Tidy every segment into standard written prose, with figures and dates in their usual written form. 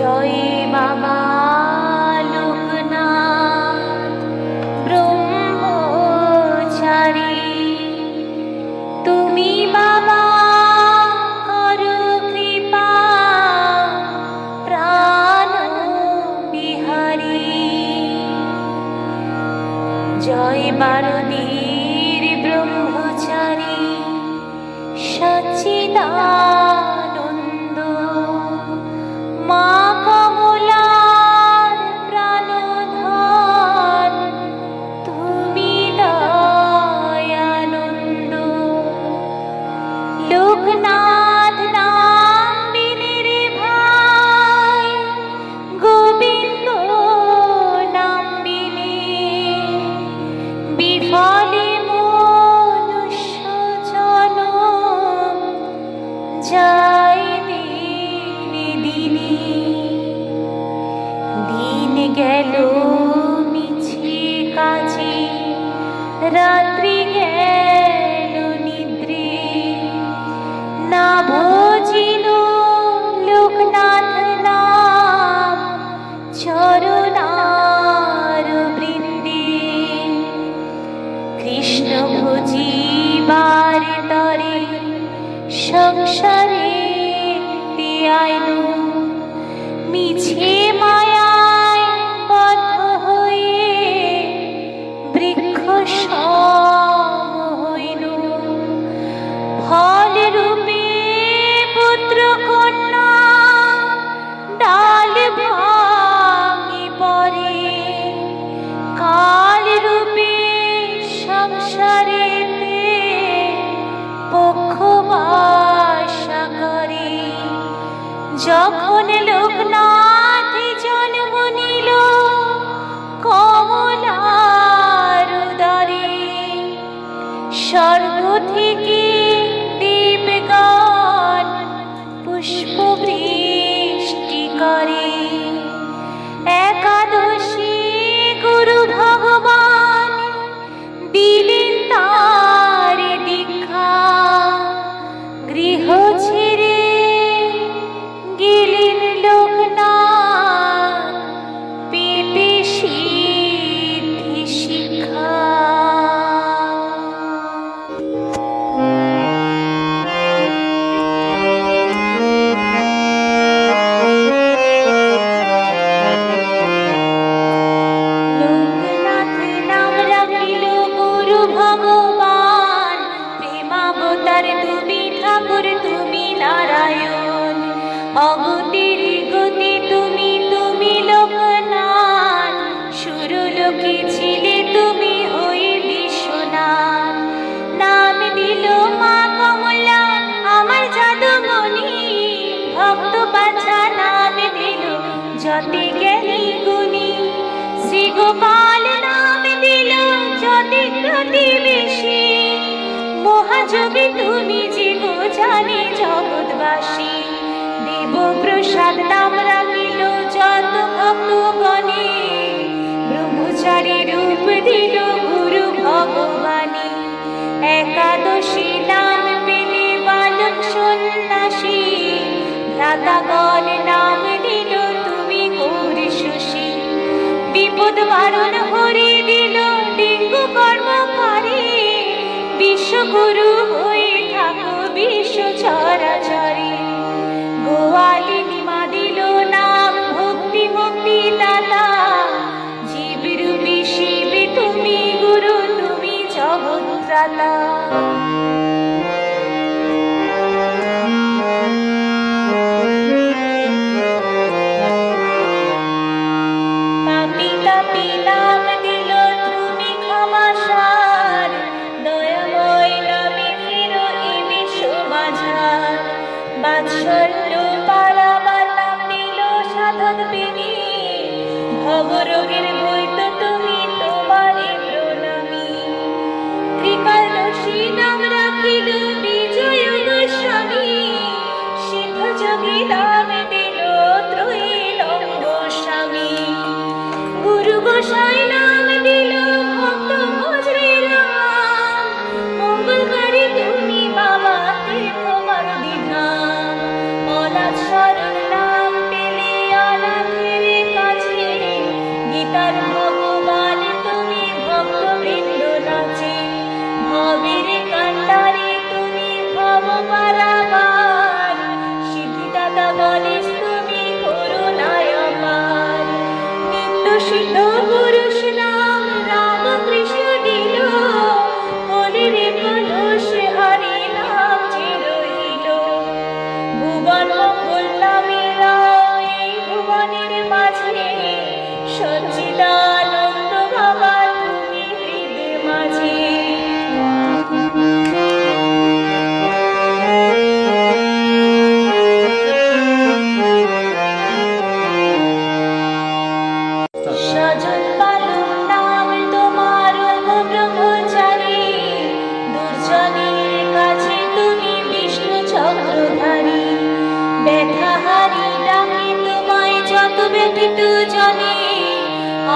জয় বাবা লোকনাথ ব্রহ্মচারী, তুমি বাবা করো কৃপা প্রাণ বিহারী। জয় বারদীর ব্রহ্মচারী সচ্চিদানন্দ, মা কমলার প্রাণধন তুমি দয়ানন্দ। লোকনাথ নাম বিনে রে ভাই, গোবিন্দ নাম বিনে বিফলে মনুষ্য জনম যায় দিনে দিনে। দিন গেল মিছে কাজে, রাত্রি গেল নিদ্রে, না ভজিল লোকনাথ নাম চরণার বৃন্দে। কৃষ্ণ ভজিবার তরে সংসারে আইল, মিছে মায়ায় বদ্ধ হয়ে বৃক্ষ সম হইল। ফল রূপে পুত্র কন্যা ডাল ভাঙি পড়ে, কাল রূপে সংসারেতে পক্ষবাসা করে। যখন লোকনাথ জন্ম নিল কমলার উদরে, স্বর্গ থেকে দেবগণ পুষ্প বৃষ্টি করে। একাদশী গুরু ভগবান দিলেন তার দীক্ষা, গৃহ ছেড়ে গেলেন লোকনাথ পেতে সিদ্ধি শিক্ষা। লোকনাথ নাম রাখিল গুরু ভগবান, প্রেমাবতার তুমি ঠাকুর তুমি নারায়ণ। অগতির গতি তুমি তুমি লোকনাথ, সুরলোকে ছিলে তুমি হয়ে বিশ্বনাথ। নাম দিল মা কমলা আমার জাদুমণি, ভক্ত বাছা নাম দিল যতে জ্ঞানী গুণী। শ্রী গোপাল নাম দিল যতে প্রতিবেশী, মহাযোগী তুমি যে গো জানে জগৎবাসী। দেব প্রসাদ নাম রাখিল যত ভক্তগণে, ব্রহ্মচারী রূপ দিল গুরু ভগবানী। একাদশী নাম পেলে বালক সন্ন্যাসী, ভ্রাতাগণ নাম দিল তুমি গৌরী শশী। বিপদ বারণ হরি দিল ডেঙ্গু কর্মকারী, বিশ্বগুরু হয়ে থাকো বিশ্ব চরাচরে। গোয়ালিনী মা দিল নাম ভক্তি মুক্তি দাতা, জীব রূপী শিব তুমি গুরু তুমি জগৎত্রাতা। পাপী তাপী নাম দিল তুমি ক্ষমাসার, দয়াময় নামে ফিরো এ বিশ্ব মাঝার। বাৎসল্য পারাবার নাম দিল সাধক বেণী, ভবরোগের বৈদ্য তুমি তোমারে প্রণামী। ত্রিকালদর্শী নাম রাখিল বিজয় গোস্বামী, সিদ্ধ যোগী নাম দিল ত্রৈলঙ্গ স্বামী। গুরু গোসাই নাম দিল ভক্ত ভজরে রাম, মঙ্গলকারী তুমি বাবা তীর্থ মারুতি ধাম। অনাথ শরণ নাম পেলে ভব পারাবার, সিদ্ধিদাতা গণেশ তুমি করুণায় অপার। নিত্য সিদ্ধ পুরুষ নাম রামকৃষ্ণ দিল, কলিরে কলুষ হরি নাম চিরহিল। ভুবন মঙ্গল নামে এই ভুবনের মাঝে, সচ্চিদানন্দ বাবা তুমি হৃদয় মাঝে। সজন পালন নাম তোমার ব্রহ্মচারী, দুর্জনের কাছে তুমি বিষ্ণু চক্রধারী। ব্যথাহারী ডাকে তোমায় যত ব্যথিত জনে,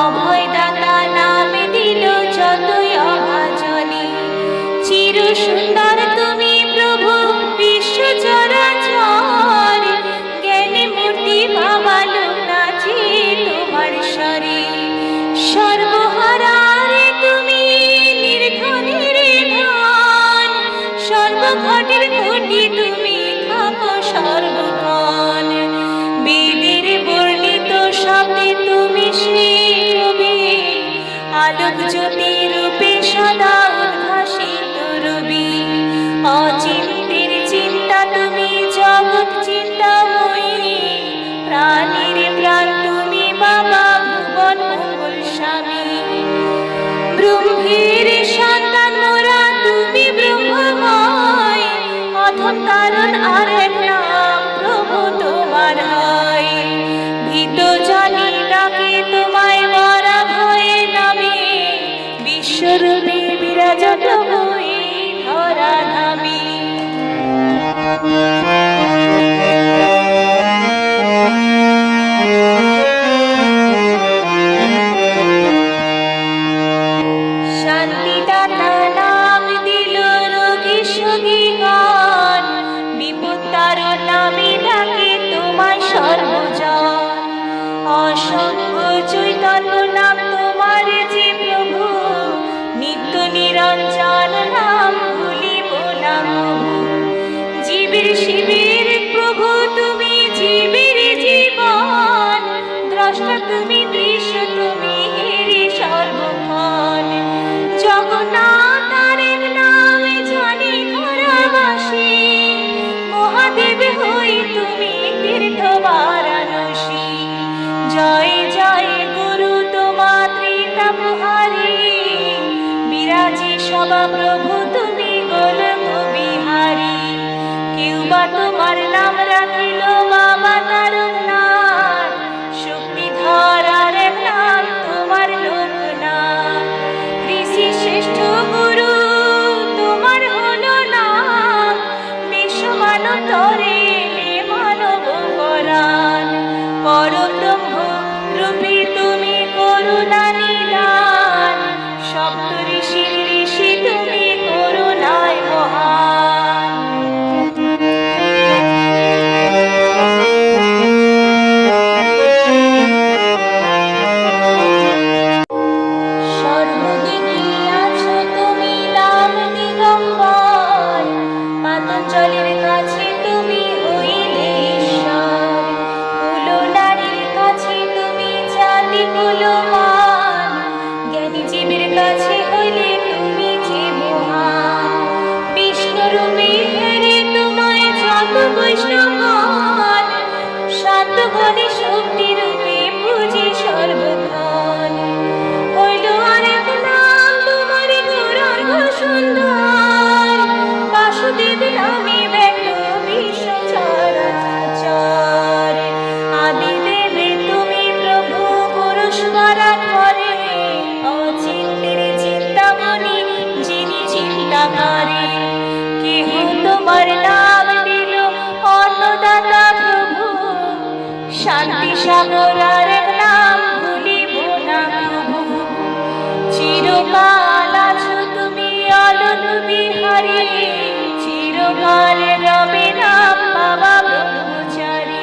অভয়দাতা নাম দিল যতই অভাজনে। চির সুন্দর তুমি প্রভু বিশ্ব চরাচর, জ্ঞানে মূর্তি ভাবালো নাচে তোমার স্বরে। সর্বহারারে তুমি নির্ধনের ধন, সর্বঘটের ঘটি তুমি থাকো সর্বক্ষণ। বেদের বর্ণিত শব্দে তুমি সেই রবি, আলোক জ্যোতি রূপে সদা উদ্ভাসিত রবি। অচিন্তের চিন্তা তুমি জগৎ চিন্তাময়ী, প্রাণীর প্রাণ তুমি বাবা ভুবন মঙ্গল স্বামী। ব্রহ্মের সন্তান মোরা তুমি ব্রহ্মময়, অথম কারণ আর এক নাম প্রভু তোমার হয়। ভীত জানি ডাকে তোমায় বরা ভয়ে নামে, বিশ্বরূপে বিরাজত হয়ে ধরা ধামে। শান্তিদাতা নাম দিল রোগী সঙ্গীগণ, বিপত্তার নামে ডাকে তোমায় সর্বজন। অসংখ্য চৈতন্য নাম তোমার যে প্রভু, নিত্য নিরঞ্জন নাম ভুলিব না কভু। জীবের শিবের প্রভু তুমি জীবের জীবন, দ্রষ্টা তুমি দৃশ্য তুমি হেরি সর্বক্ষণ। জগন্নাথ আরেক নামে জানি ধরাবাসী, মহাদেব হই তুমি তীর্থ বারাণসী। জয় জয় গুরু তোমা ত্রিতাপহারী, বিরাজে সবা প্রভু তুমি গোলক বিহারী। কেউ বা তোমার নাম রাখিল বাবা তারকনাথ, শক্তিধর আরেক নাম তোমার লোকনাথ। ঋষি শ্রেষ্ঠ গুরু তোমার হলো নাম, বিশ্ব মানব তরে মানব পরাণ। পরব্রহ্ম রূপী তুমি করুণা নিদান, সপ্ত ঋষির ঋষি তুমি করুণায় মহান। সর্বদিকে আছো তুমি নাম দিগম্বর, পাতঞ্জলির কাছে তুমি হইলে ঈশ্বর। কুলো নারীর কাছে তুমি জাতি কুলমান, জ্ঞানী জীবের কাছে হইলে তুমি যে মহান। বিষ্ণুরূপে হেরে তোমায় যত বৈষ্ণবগণ, শান্ত গণে শক্তি রূপে পূজে সর্বক্ষণ। হইল আরেক নাম তোমার গৌরাঙ্গ সুন্দর, বাসুদেব নামে ব্যক্ত বিশ্ব চরাচর। আদিদেবে তুমি প্রভু পুরুষ পরাৎ পরে, অচিন্তের চিন্তামণি যিনি চিন্তা করে। কেহ তোমার নাম দিল অন্নদাতা প্রভু, শান্তি সাগর আরেক নাম ভুলিব না কভু। চিরকাল আছো তুমি অলোক বিহারী, চিরকাল রবে নাম বাবা ব্রহ্মচারী।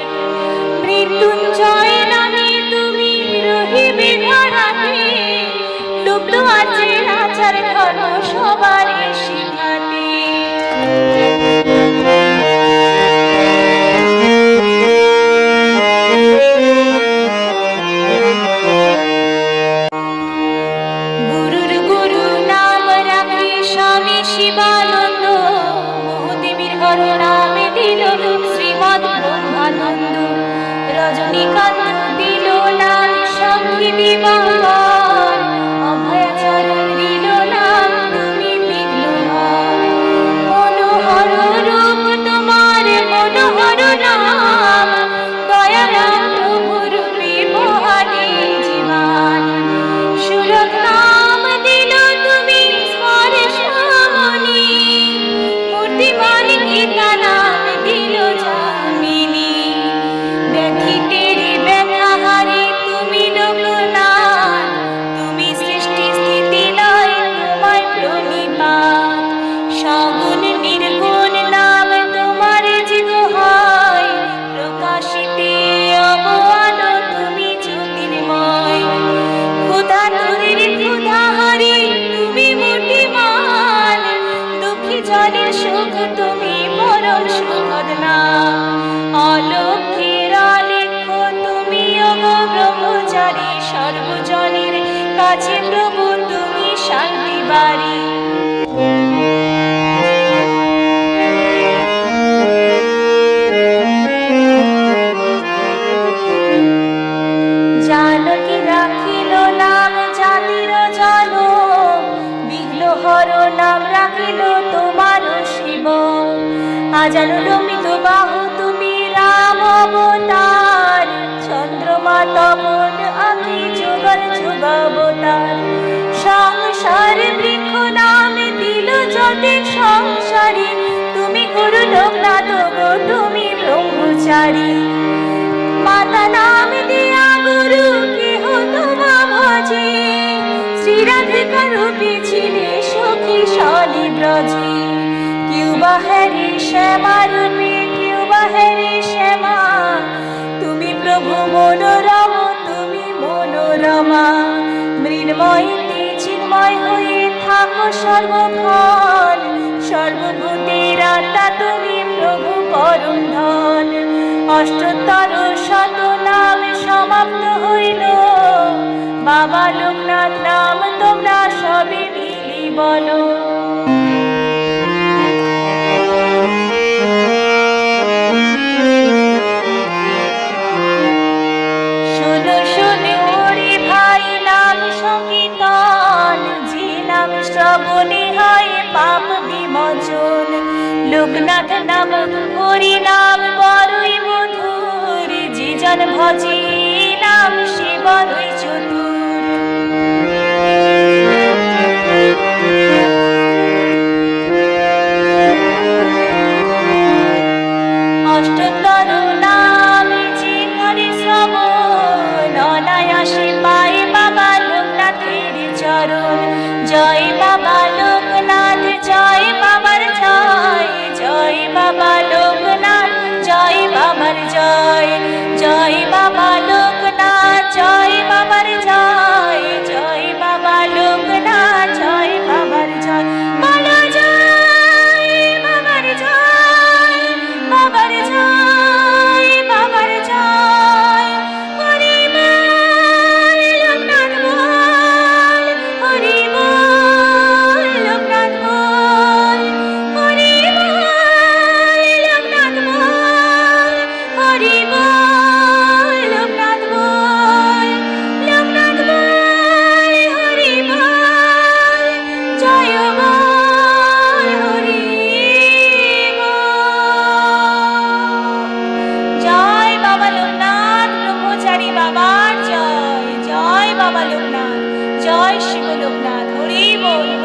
মৃত্যুঞ্জয় নামে তুমি রহিবে ধরাতে, লুপ্ত আছে আচার ধর্ম সবার শিখাতে। আনন্দ। রজনীকান্ত দিল নাম সখী দিবাকর, অভয়াচরণ দিল নাম তুমি বিঘ্নহর। মনোহর রূপ তোমার মনোহর নাম, দয়ারাম প্রভু রূপে বহালে জীবন। সুরত নাম দিল তুমি স্পর্শমণি, মূর্তিমান গীতা নাম দিল যামিনী। ব্যথিতের ব্যথাহারে তুমি লোকনাথ, তুমি সৃষ্টি স্থিতি লয় তোমায় প্রণিপাত। সগুণ নির্গুণ নাম তোমার জিগ হয়, প্রকাশিতে অবআলো তুমি জ্যোতির্ময়। ক্ষুধা তোরের ক্ষুধাহারি তুমি মূর্তিমান, দুঃখী জনের সুখ তুমি পরম সুখদ নাম। অলক্ষের আলেখ্য তুমি অগ ব্রহ্মচারী, সর্বজনের কাছে প্রভু তুমি শান্তি বাড়ি। জানকী রাখিল নাম জাতির জনক, বিঘ্নহর নাম রাখিল তোমার শিব। আজানু লম্বিত বাহু তুমি রাম অবতার, চন্দ্রমা তপন আঁকি যুগল যুগাবতার। সংসার বৃক্ষ নাম দিল যতেক সংসারী, তুমি গুরু লোকনাথ গো তুমি ব্রহ্মচারী। মাতা নাম দিয়া গুরু কেহ তোমা ভজে, শ্রীরাধিকা রূপী ছিলে সখী শলি ব্রজে। কেউ বা হ্যারি শ্যামা রূপে কেউ বা হ্যারি শ্যামা, তুমি প্রভু মনোরম তুমি মনোরমা। মৃন্ময়ীতে চিন্ময় হয়ে থাকো সর্বক্ষণ, সর্বভূতের আত্মা তুমি প্রভু পরম ধন। অষ্টোত্তর শত নাম সমাপ্ত হইল, বাবা লোকনাথ নাম তোমরা সবে মিলি বলো। শোনো শোনো ওরে ভাই নাম সংকীর্তন, যে নাম শ্রবণে হয় পাপ বিমোচন। লোকনাথ নাম হরি নাম বড়ই মধুর, যে জন ভজে নাম সে বড়ই চতুর। অষ্টোত্তর নাম যে করে শ্রবণ, অনায়াসে পায় বাবা লোকনাথের চরণ। জয় বাবা লোকনাথ জয় বাবার জয়, জয় বাবা লোকনাথ জয় বাবার জয়। জয় বাবা লোকনাথ জয় বাবার জয়, জয় বাবা লোকনাথ জয় বাবার জয়। বলো জয় বাবার জয়, বাবার জয় বাবার জয়। হরি বল লোকনাথ বল, হরি বল লোকনাথ বল, হরি বল লোকনাথ বল, হরি বল লোকনাথ বল। লোকনাথ বল হরি বল, জয় বল হরি বল। জয় বাবা লোকনাথ ব্রহ্মচারী বাবার জয়, জয় বাবা লোকনাথ, জয় শিব লোকনাথ, হরি বল।